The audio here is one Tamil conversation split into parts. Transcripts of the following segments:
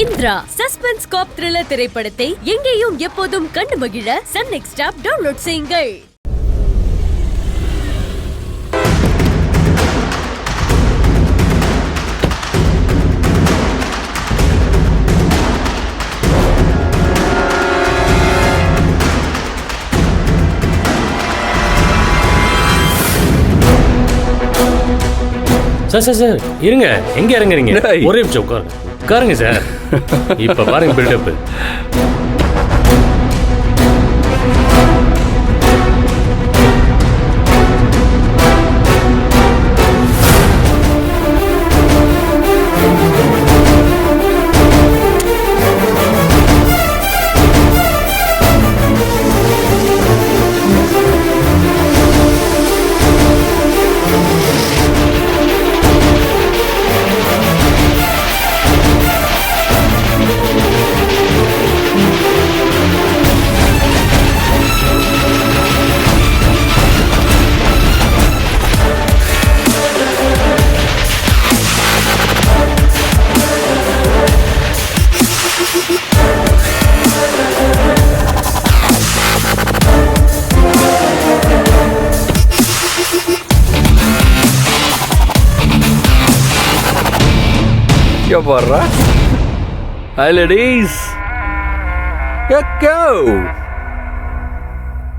இந்திரா சஸ்பென்ஸ் காப் த்ரில்லர் திரைப்படத்தை எங்கேயும் எப்போதும் கண்டு மகிழ சன் நெக்ஸ்ட் ஆப் டவுன்லோட் செய்யுங்கள். சார் சார் சார் இருங்க, எங்க இறங்குறீங்க? ஒரே நிமிஷம் உட்காருங்க சார். இப்ப பாருங்க பில்டப்.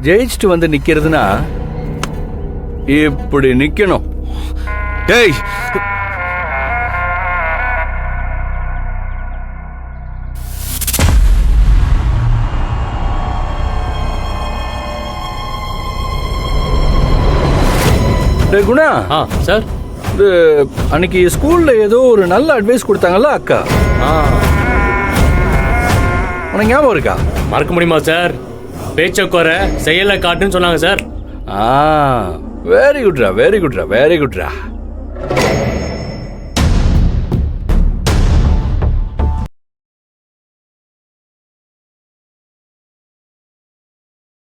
ஜெயிச்சுட்டு வந்து நிக்கிறதுனா இப்படி நிக்கணும். டேய் குணா. சார், அன்னைக்கு ஸ்கூல்ல ஏதோ ஒரு நல்ல அட்வைஸ் கொடுத்தாங்கல்ல அக்கா, உனக்கு ஞாபகம் இருக்கா? மறக்க முடியுமா சார்? பேச்ச குற செயல காட்டுன்னு சொன்னாங்க சார். வெரி குட்ரா, வெரி குட்ரா, வெரி குட்ரா.